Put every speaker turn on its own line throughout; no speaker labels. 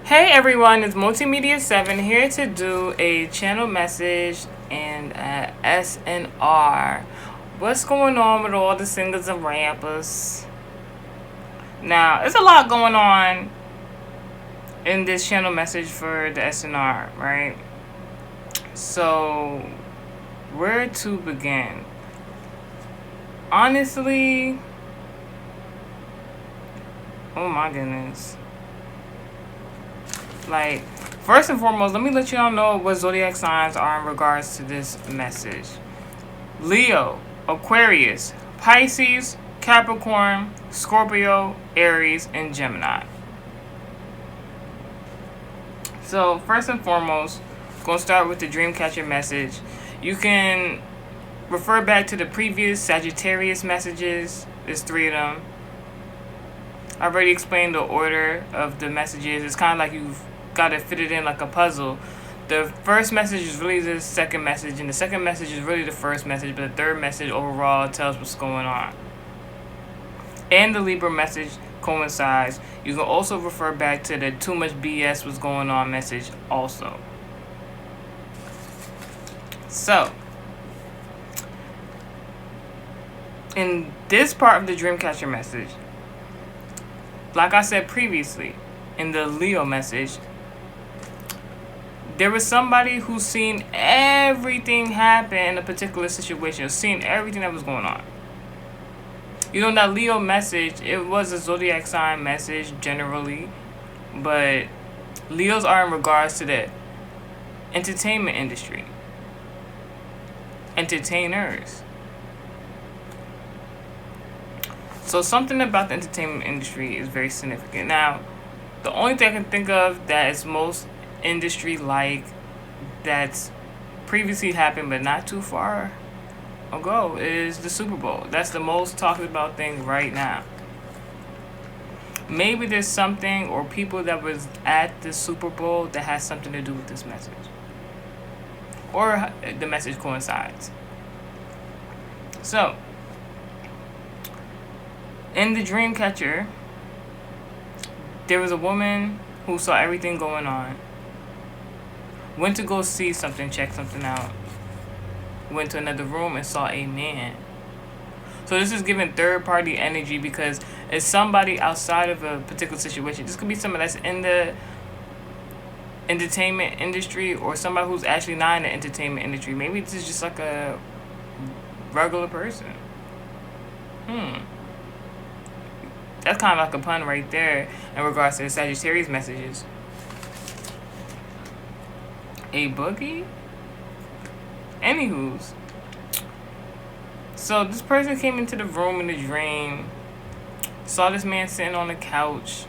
Hey everyone, it's Multimedia 7 here to do a channel message and a SNR. What's going on with all the singers and rappers? Now, there's a lot going on in this channel message for the SNR, right? So, where to begin? Honestly, oh my goodness. Like, first and foremost, let me let y'all know what zodiac signs are in regards to this message. Leo, Aquarius, Pisces, Capricorn, Scorpio, Aries, and Gemini. So, first and foremost, going to start with the Dreamcatcher message. You can refer back to the previous Sagittarius messages. There's 3 of them. I already explained the order of the messages. It's kind of like you've got to fit it in like a puzzle. The first message is really the second message, and the second message is really the first message, but the third message overall tells what's going on. And the Libra message coincides. You can also refer back to the too much BS was going on message also. So, in this part of the Dreamcatcher message, like I said previously, in the Leo message, there was somebody who's seen everything happen in a particular situation, seen everything that was going on. You know, that Leo message, it was a zodiac sign message generally, but Leos are in regards to the entertainment industry. Entertainers. So something about the entertainment industry is very significant. Now, the only thing I can think of that is most industry-like that's previously happened but not too far ago is the Super Bowl. That's the most talked about thing right now. Maybe there's something or people that was at the Super Bowl that has something to do with this message. Or the message coincides. So, in the Dreamcatcher, there was a woman who saw everything going on. Went to go see something, check something out. Went to another room and saw a man. So this is giving third-party energy because it's somebody outside of a particular situation. This could be somebody that's in the entertainment industry or somebody who's actually not in the entertainment industry. Maybe this is just like a regular person. That's kind of like a pun right there in regards to the Sagittarius messages. A boogie? Anywho's. So this person came into the room in the dream, saw this man sitting on the couch.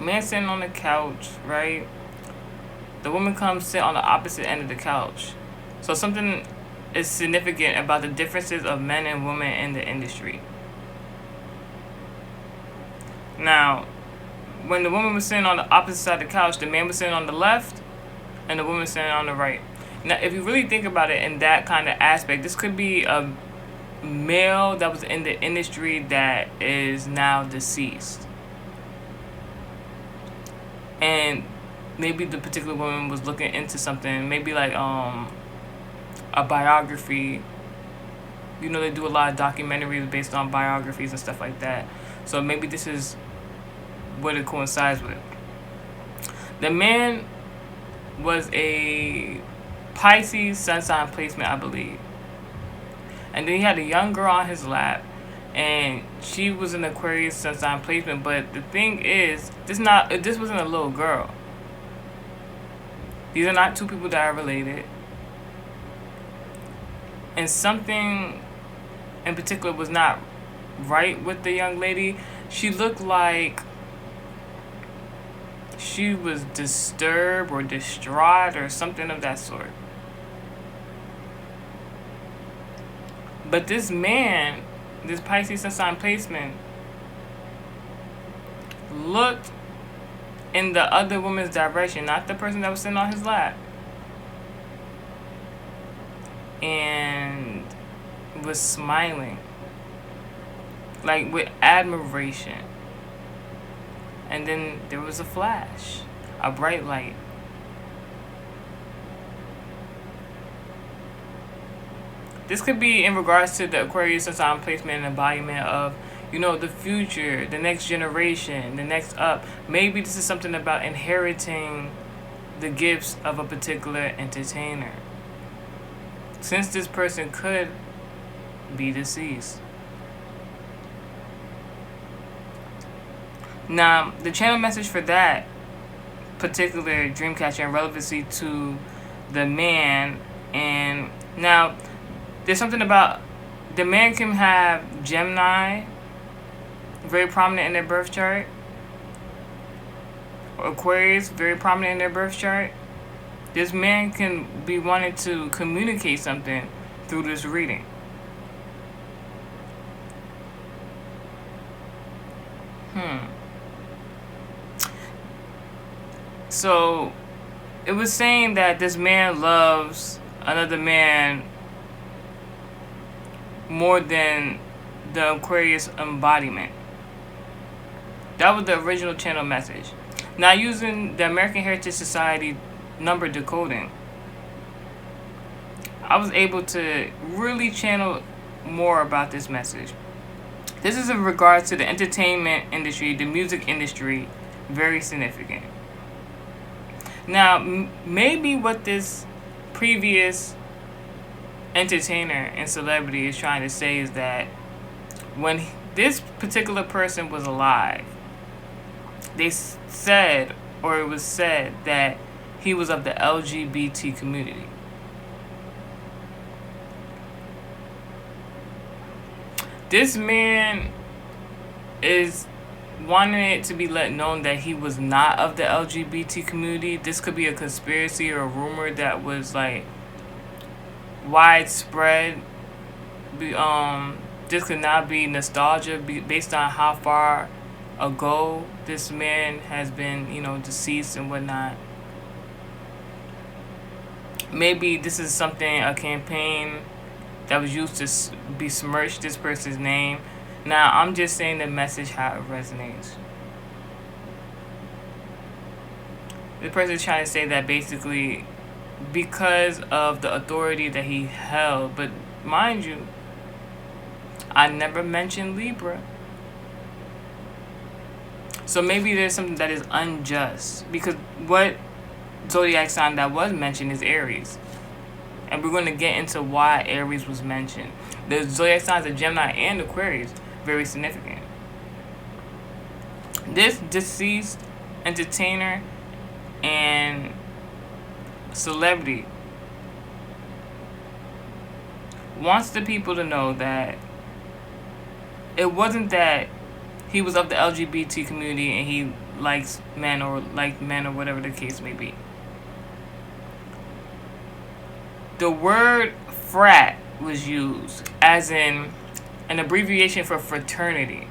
Man sitting on the couch, right? The woman comes sit on the opposite end of the couch. So something is significant about the differences of men and women in the industry. Now, when the woman was sitting on the opposite side of the couch, the man was sitting on the left and the woman was sitting on the right. Now, if you really think about it in that kind of aspect, this could be a male that was in the industry that is now deceased. And maybe the particular woman was looking into something, maybe like a biography. You know, they do a lot of documentaries based on biographies and stuff like that. So maybe this is what it coincides with. The man was a Pisces sun sign placement, I believe. And then he had a young girl on his lap, and she was an Aquarius sun sign placement. But the thing is, this wasn't a little girl. These are not two people that are related. And something in particular was not right with the young lady. She looked like she was disturbed or distraught or something of that sort. But this man, this Pisces sun sign placement, looked in the other woman's direction, not the person that was sitting on his lap, and was smiling, like with admiration. and then there was a flash, a bright light. This could be in regards to the Aquarius and sign placement and embodiment of, the future, the next generation, the next up. Maybe this is something about inheriting the gifts of a particular entertainer, since this person could be deceased. Now, the channel message for that particular dream catcher and relevancy to the man, and now there's something about the man can have Gemini very prominent in their birth chart, or Aquarius very prominent in their birth chart. This man can be wanting to communicate something through this reading. So it was saying that this man loves another man more than the Aquarius embodiment. That was the original channel message. Now, using the American Heritage Society number decoding, I was able to really channel more about this message. This is in regards to the entertainment industry, the music industry, very significant. Now, maybe what this previous entertainer and celebrity is trying to say is that when this particular person was alive, they said, or it was said, that he was of the LGBT community. This man is wanting it to be let known that he was not of the LGBT community. This could be a conspiracy or a rumor that was like widespread. This could not be nostalgia based on how far ago this man has been, deceased and whatnot. Maybe this is something, a campaign that was used to besmirch this person's name. Now, I'm just saying the message, how it resonates. The person is trying to say that basically because of the authority that he held, but mind you, I never mentioned Libra. So maybe there's something that is unjust, because what zodiac sign that was mentioned is Aries. And we're going to get into why Aries was mentioned. The zodiac signs of Gemini and Aquarius, very significant. This deceased entertainer and celebrity wants the people to know that it wasn't that he was of the LGBT community and he likes men or whatever the case may be. The word frat was used as in an abbreviation for fraternity.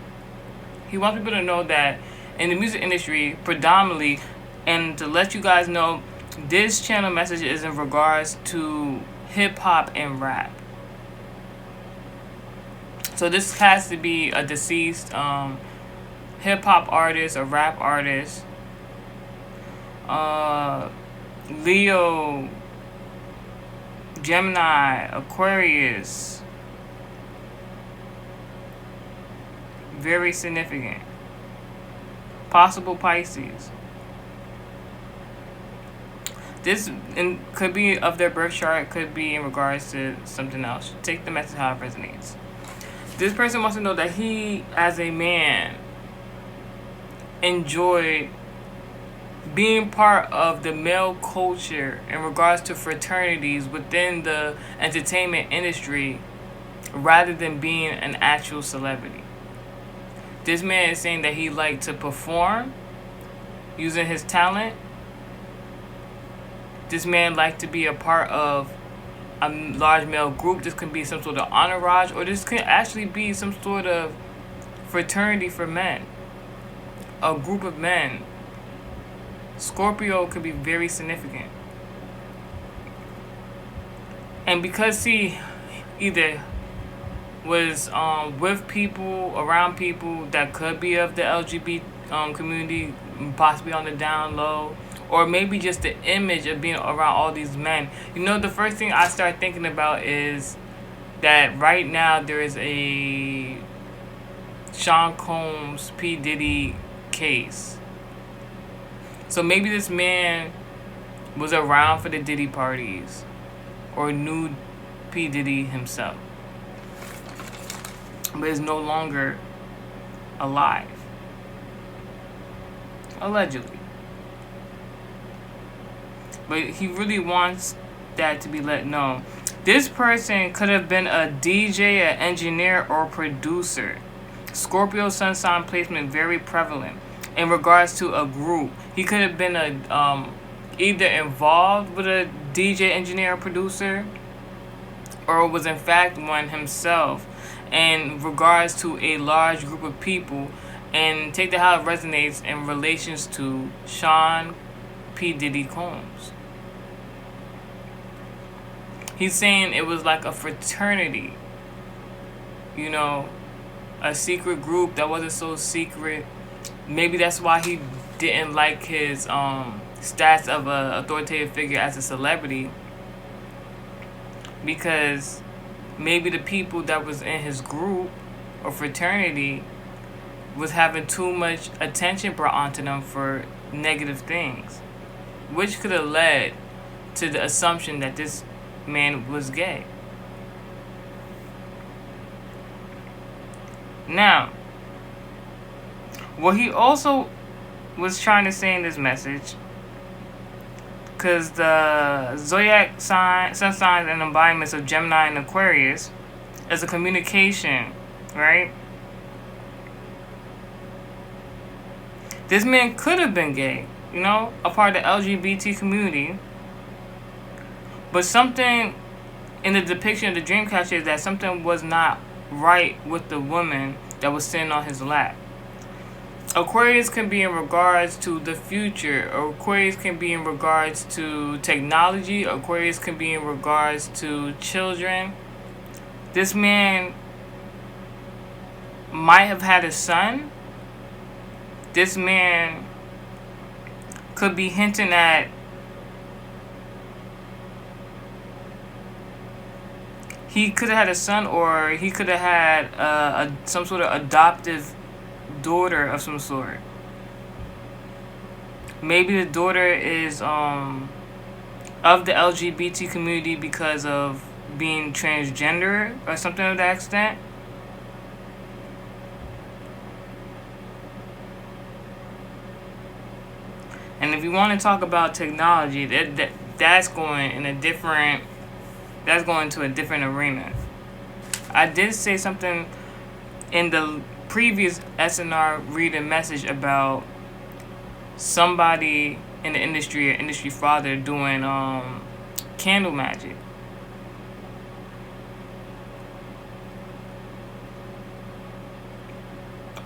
He wants people to know that in the music industry, predominantly, and to let you guys know, this channel message is in regards to hip-hop and rap. So this has to be a deceased hip-hop artist, a rap artist, Leo, Gemini, Aquarius. Very significant. Possible Pisces. This could be of their birth chart, could be in regards to something else. Take the message how it resonates. This person wants to know that he, as a man, enjoyed being part of the male culture in regards to fraternities within the entertainment industry rather than being an actual celebrity. This man is saying that he liked to perform using his talent. This man liked to be a part of a large male group. This could be some sort of entourage, or this could actually be some sort of fraternity for men. A group of men. Scorpio could be very significant. And because he either was with people, around people that could be of the community, possibly on the down low, or maybe just the image of being around all these men. You know, the first thing I start thinking about is that right now there is a Sean Combs P. Diddy case. So maybe this man was around for the Diddy parties or knew P. Diddy himself, but is no longer alive. Allegedly. But he really wants that to be let known. This person could have been a DJ, an engineer, or producer. Scorpio sun sign placement very prevalent in regards to a group. He could have been either involved with a DJ, engineer, or producer, or was in fact one himself in regards to a large group of people. And take that how it resonates in relations to Sean P. Diddy Combs. He's saying it was like a fraternity, you know, a secret group that wasn't so secret. Maybe that's why he didn't like his stats of an authoritative figure as a celebrity, because maybe the people that was in his group or fraternity was having too much attention brought onto them for negative things, which could have led to the assumption that this man was gay. Now, what he also was trying to say in this message, because the zodiac sign, sun signs and embodiments of Gemini and Aquarius is a communication, right? This man could have been gay, you know, a part of the LGBT community. But something in the depiction of the dream catcher is that something was not right with the woman that was sitting on his lap. Aquarius can be in regards to the future. Aquarius can be in regards to technology. Aquarius can be in regards to children. This man might have had a son. This man could be hinting at he could have had a son, or he could have had some sort of adoptive daughter of some sort. Maybe the daughter is of the LGBT community because of being transgender or something of that extent. And if you want to talk about technology, that's going in a different, that's going to a different arena. I did say something in the previous SNR reading message about somebody in the industry, an industry father, doing candle magic.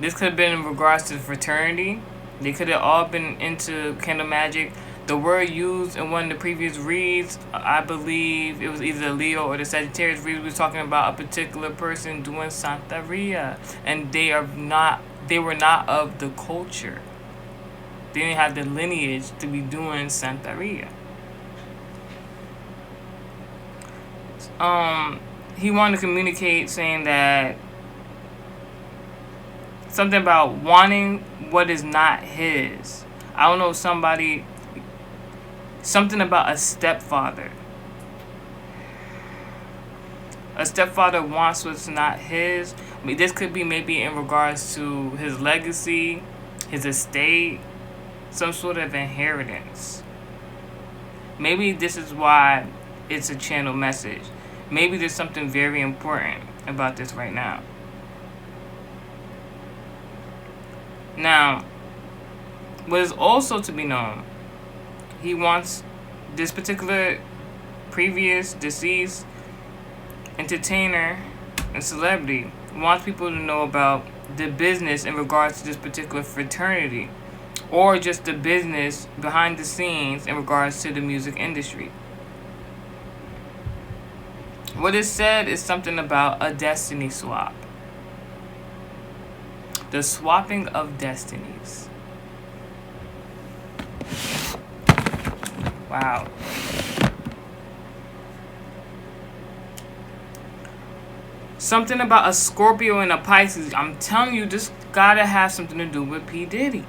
This could have been in regards to the fraternity. They could have all been into candle magic. The word used in one of the previous reads, I believe it was either the Leo or the Sagittarius read, was talking about a particular person doing Santeria, and they were not of the culture. They didn't have the lineage to be doing Santeria. He wanted to communicate saying that something about wanting what is not his. I don't know, something about a stepfather. A stepfather wants what's not his. I mean, this could be maybe in regards to his legacy, his estate, some sort of inheritance. Maybe this is why it's a channel message. Maybe there's something very important about this right now. Now, what is also to be known, he wants this particular previous deceased entertainer and celebrity wants people to know about the business in regards to this particular fraternity, or just the business behind the scenes in regards to the music industry. What is said is something about a destiny swap. The swapping of destinies. Wow. Something about a Scorpio and a Pisces. I'm telling you, this gotta have something to do with P. Diddy.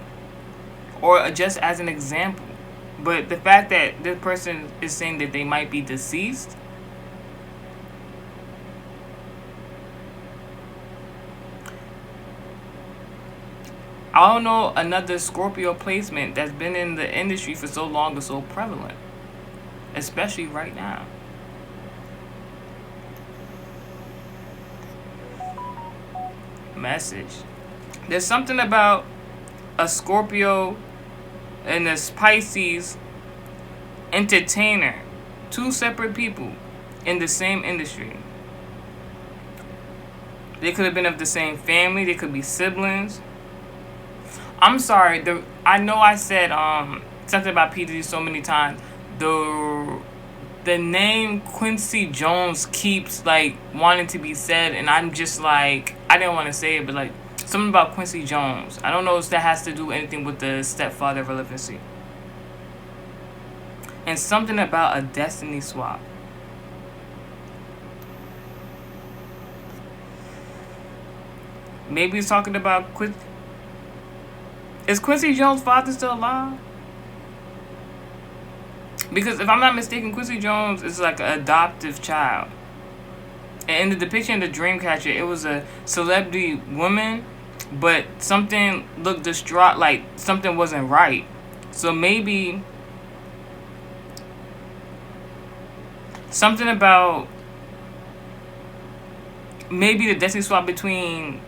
Or just as an example. But the fact that this person is saying that they might be deceased, I don't know another Scorpio placement that's been in the industry for so long or so prevalent. Especially right now. Message. There's something about a Scorpio and a Pisces entertainer. Two separate people in the same industry. They could have been of the same family. They could be siblings. I'm sorry. I know I said something about P. Diddy so many times. The name Quincy Jones keeps like wanting to be said, and I'm just like, I didn't want to say it, but like something about Quincy Jones. I don't know if that has to do anything with the stepfather relevancy. And something about a destiny swap. Maybe he's talking about Is Quincy Jones' father still alive? Because if I'm not mistaken, Quincy Jones is like an adoptive child. And in the depiction of the Dreamcatcher, it was a celebrity woman, but something looked distraught, like something wasn't right. So maybe something about maybe the destiny swap between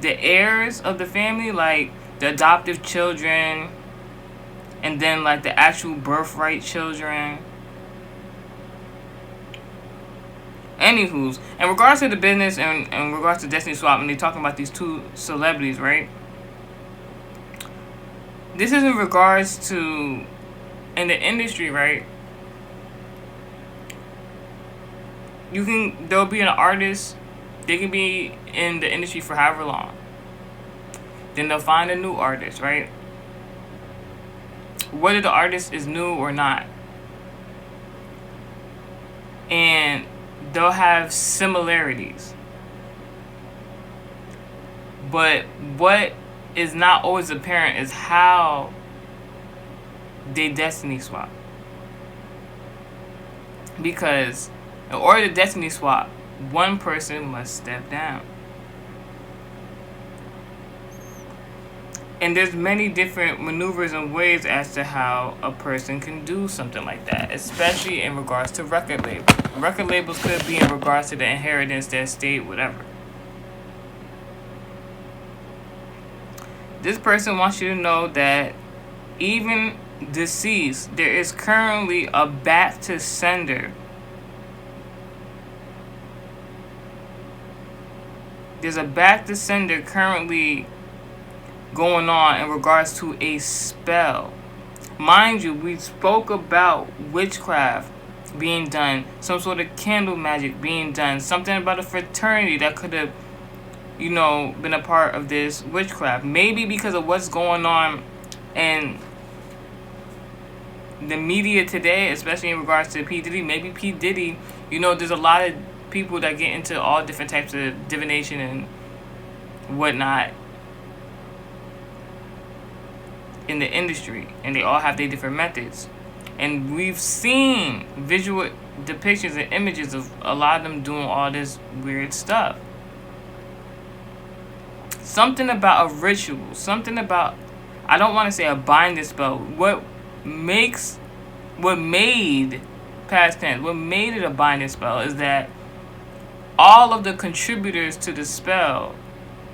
the heirs of the family, like the adoptive children, and then like the actual birthright children. Anywho's, in regards to the business and in regards to destiny swap, and they're talking about these two celebrities, right? This is in regards to in the industry, right? There'll be an artist, they can be in the industry for however long. Then they'll find a new artist, right? Whether the artist is new or not. And they'll have similarities. But what is not always apparent is how they destiny swap. Because in order to destiny swap, one person must step down. And there's many different maneuvers and ways as to how a person can do something like that, especially in regards to record labels. Record labels could be in regards to the inheritance, their estate, whatever. This person wants you to know that even deceased, there is currently a back to sender. There's a back to sender currently going on in regards to a spell. Mind you, we spoke about witchcraft being done, some sort of candle magic being done, something about a fraternity that could have, been a part of this witchcraft. Maybe because of what's going on in the media today, especially in regards to P. Diddy. Maybe P. Diddy, there's a lot of people that get into all different types of divination and whatnot in the industry, and they all have their different methods. And we've seen visual depictions and images of a lot of them doing all this weird stuff. Something about a ritual, something about, I don't want to say a binding spell. What made, past tense, what made it a binding spell is that all of the contributors to the spell,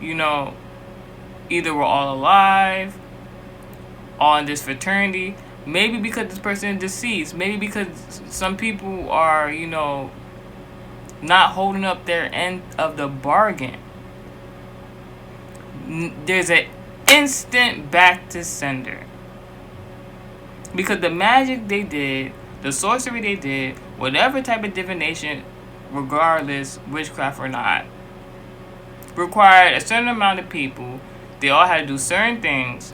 either were all alive, all in this fraternity. Maybe because this person is deceased. Maybe because some people are, not holding up their end of the bargain. There's an instant back to sender. Because the magic they did, the sorcery they did, whatever type of divination, regardless, witchcraft or not, required a certain amount of people. They all had to do certain things.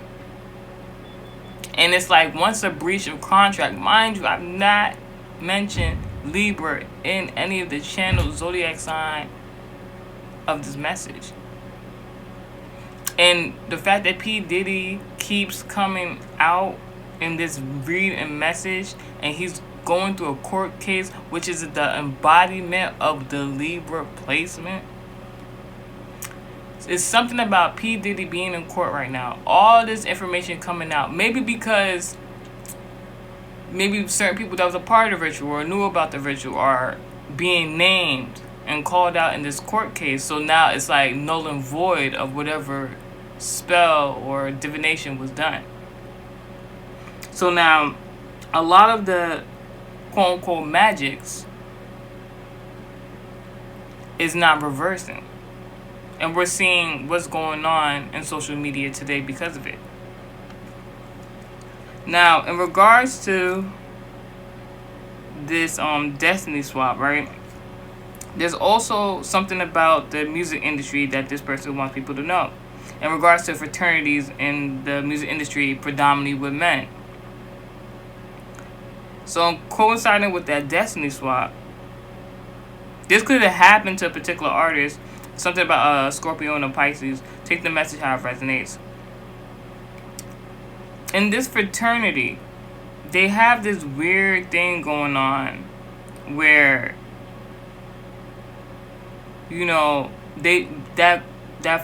And it's like, once a breach of contract, mind you, I've not mentioned Libra in any of the channel zodiac sign of this message. And the fact that P. Diddy keeps coming out in this read and message, and he's going through a court case, which is the embodiment of the Libra placement. It's something about P. Diddy being in court right now. All this information coming out. Maybe because maybe certain people that was a part of the ritual or knew about the ritual are being named and called out in this court case. So now it's like null and void of whatever spell or divination was done. So now a lot of the quote unquote magics is not reversing. And we're seeing what's going on in social media today because of it. Now, in regards to this destiny swap, right? There's also something about the music industry that this person wants people to know. In regards to fraternities in the music industry, predominantly with men. So, coinciding with that destiny swap, this could have happened to a particular artist. Something about Scorpio and a Pisces. Take the message how it resonates. In this fraternity, they have this weird thing going on where, you know, that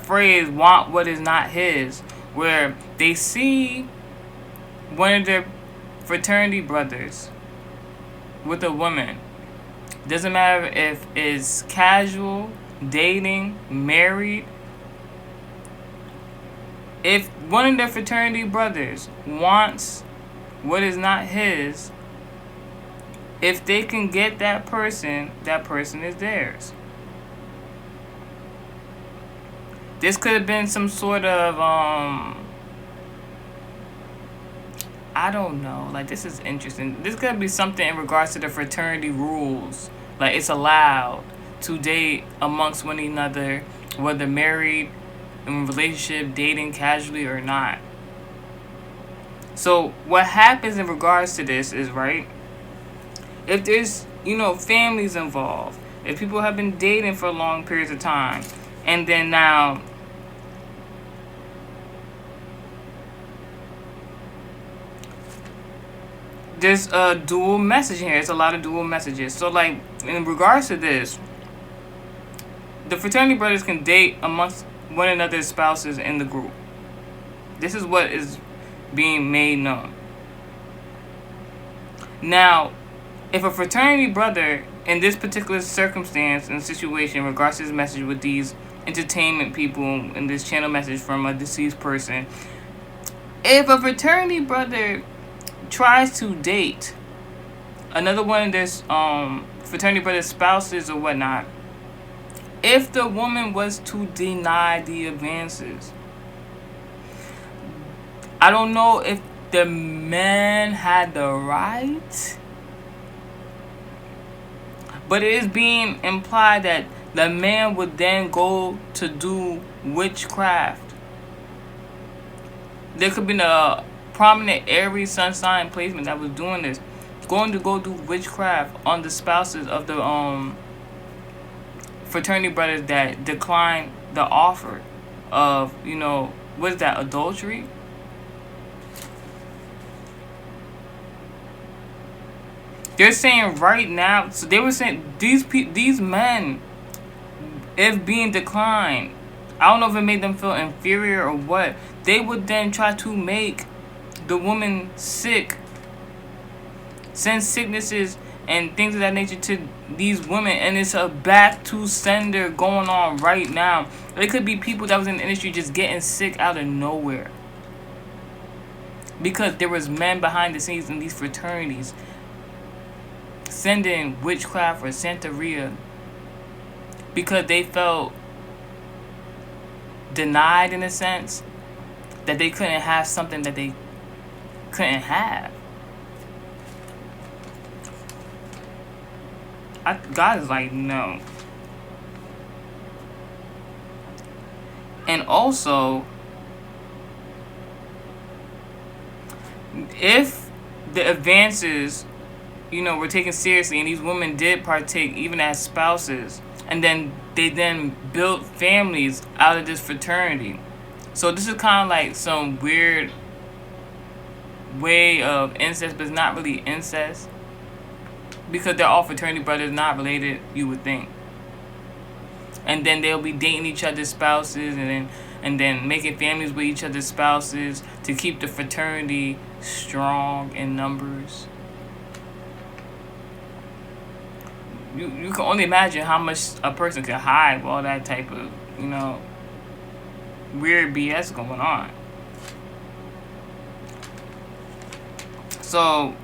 phrase, want what is not his, where they see one of their fraternity brothers with a woman. Doesn't matter if it's casual, dating, married. If one of their fraternity brothers wants what is not his, if they can get that person is theirs. This could have been some sort of I don't know. Like, this is interesting. This could be something in regards to the fraternity rules. Like, it's allowed to date amongst one another, whether married, in relationship, dating casually or not. So what happens in regards to this is, right, if there's, you know, families involved, if people have been dating for long periods of time, and then now there's a dual message here. It's a lot of dual messages. So, like, in regards to this, the fraternity brothers can date amongst one another's spouses in the group. This is what is being made known. Now, if a fraternity brother in this particular circumstance and situation, in regards to this message with these entertainment people in this channel message from a deceased person, if a fraternity brother tries to date another one of this fraternity brother's spouses or whatnot, if the woman was to deny the advances, I don't know if the man had the right, but it is being implied that the man would then go to do witchcraft. There could be a prominent Aries sun sign placement that was doing this, going to go do witchcraft on the spouses of the fraternity brothers that declined the offer of, you know, what is that, adultery? They're saying right now, so they were saying these men, if being declined, I don't know if it made them feel inferior or what, they would then try to make the woman sick, send sicknesses and things of that nature to these women, and it's a back to sender going on right now. It could be people that was in the industry just getting sick out of nowhere because there was men behind the scenes in these fraternities sending witchcraft or Santeria because they felt denied, in a sense, that they couldn't have something that they couldn't have. God is like, no. And also, If the advances, were taken seriously, and these women did partake even as spouses, and then they then built families out of this fraternity. So this is kind of like some weird way of incest, but it's not really incest, because they're all fraternity brothers, not related, you would think. And then they'll be dating each other's spouses, and then making families with each other's spouses to keep the fraternity strong in numbers. You can only imagine how much a person can hide with all that type of, weird BS going on. So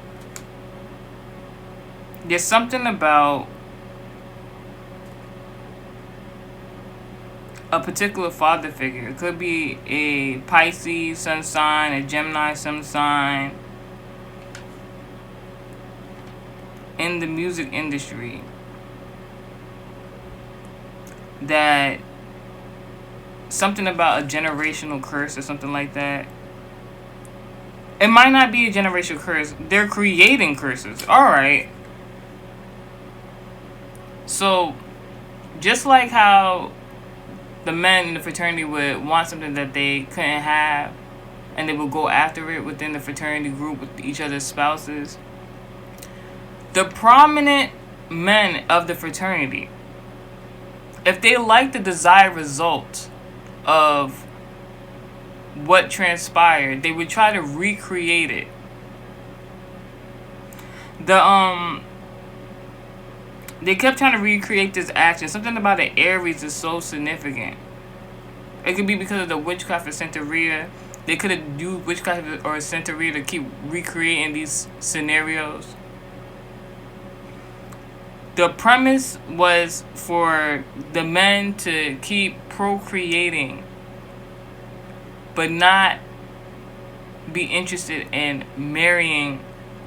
there's something about a particular father figure. It could be a Pisces sun sign, a Gemini sun sign, in the music industry, that something about a generational curse or something like that. It might not be a generational curse. They're creating curses. Alright. So, just like how the men in the fraternity would want something that they couldn't have, and they would go after it within the fraternity group with each other's spouses, the prominent men of the fraternity, if they like the desired result of what transpired, they would try to recreate it. They kept trying to recreate this action. Something about the Aries is so significant. It could be because of the witchcraft of Santeria. They could have used witchcraft or Santeria to keep recreating these scenarios. The premise was for the men to keep procreating, but not be interested in marrying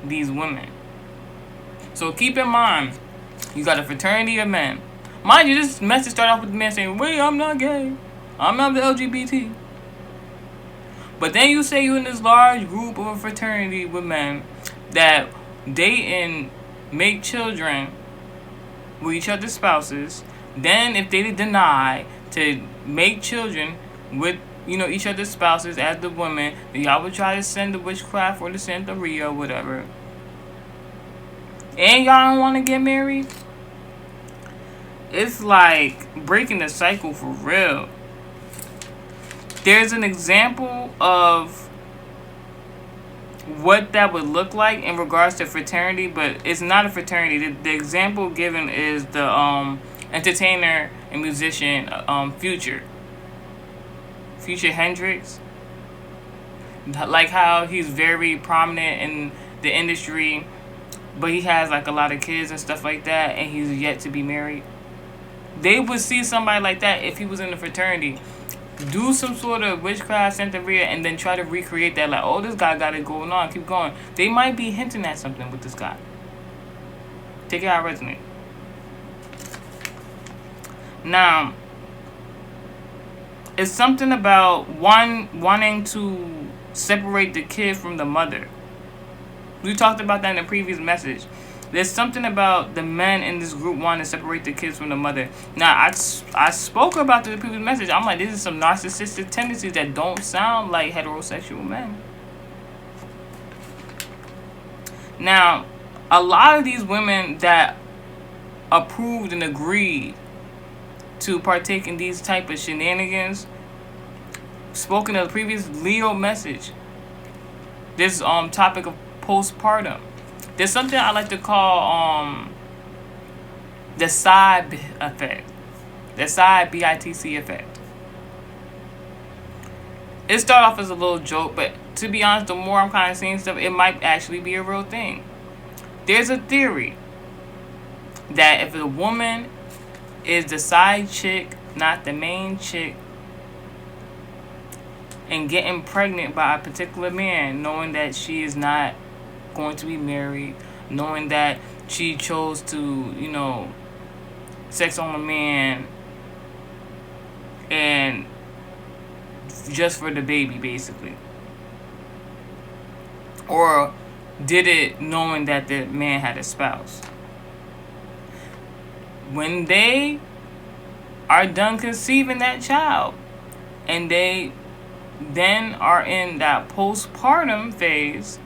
these women. So keep in mind, you got a fraternity of men. Mind you, this message started off with the man saying, wait, I'm not gay. I'm not the LGBT. But then you say you're in this large group of a fraternity with men that date and make children with each other's spouses. Then if they deny to make children with each other's spouses as the women, then y'all would try to send the witchcraft or the Santeria or whatever. And y'all don't want to get married. It's like breaking the cycle for real. There's an example of what that would look like in regards to fraternity, but it's not a fraternity. The example given is the entertainer and musician Future Hendrix. Like how he's very prominent in the industry, but he has like a lot of kids and stuff like that, and he's yet to be married. They would see somebody like that if he was in the fraternity do some sort of witchcraft, Santeria, and then try to recreate that. Like, oh, this guy got it going on. Keep going. They might be hinting at something with this guy. Take it how it resonates. Now, it's something about one wanting to separate the kid from the mother. We talked about that in the previous message. There's something about the men in this group wanting to separate the kids from the mother. Now, I spoke about this in the previous message. I'm like, this is some narcissistic tendencies that don't sound like heterosexual men. Now, a lot of these women that approved and agreed to partake in these type of shenanigans, spoken of the previous Leo message, this topic of postpartum. There's something I like to call the side effect. The side BITC effect. It started off as a little joke, but to be honest, the more I'm kind of seeing stuff, it might actually be a real thing. There's a theory that if a woman is the side chick, not the main chick, and getting pregnant by a particular man, knowing that she is not going to be married, knowing that she chose to, sex on a man and just for the baby, basically. or did it knowing that the man had a spouse? When they are done conceiving that child and they then are in that postpartum phase,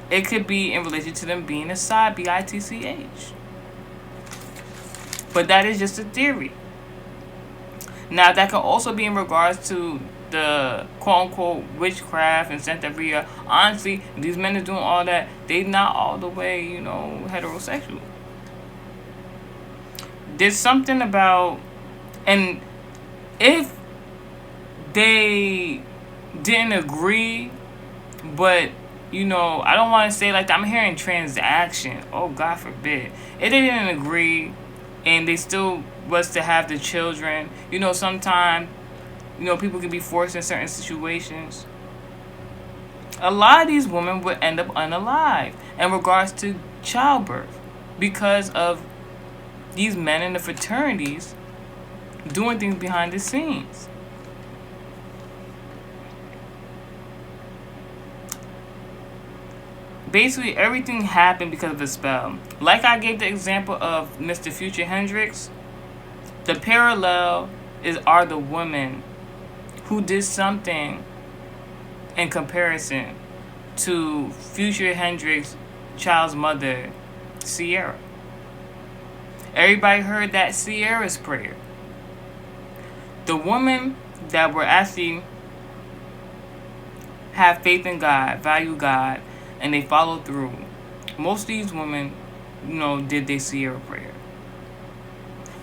it could be in relation to them being a side, bitch. But that is just a theory. Now, that could also be in regards to the quote-unquote witchcraft and Santeria. Honestly, these men are doing all that, they not all the way, heterosexual. There's something about, and if they didn't agree, but I don't want to say like that. I'm hearing transaction. Oh, God forbid. If they didn't agree and they still was to have the children, sometimes, people can be forced in certain situations. A lot of these women would end up unalive in regards to childbirth because of these men in the fraternities doing things behind the scenes. Basically, everything happened because of a spell. Like I gave the example of Mr. Future Hendrix, the parallel are the women who did something in comparison to Future Hendrix' child's mother, Sierra. Everybody heard that Sierra's prayer. The women that were actually have faith in God, value God, and they follow through. Most of these women, did their Sierra prayer.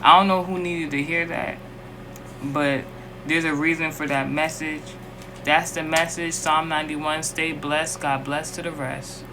I don't know who needed to hear that, but there's a reason for that message. That's the message. Psalm 91. Stay blessed. God bless to the rest.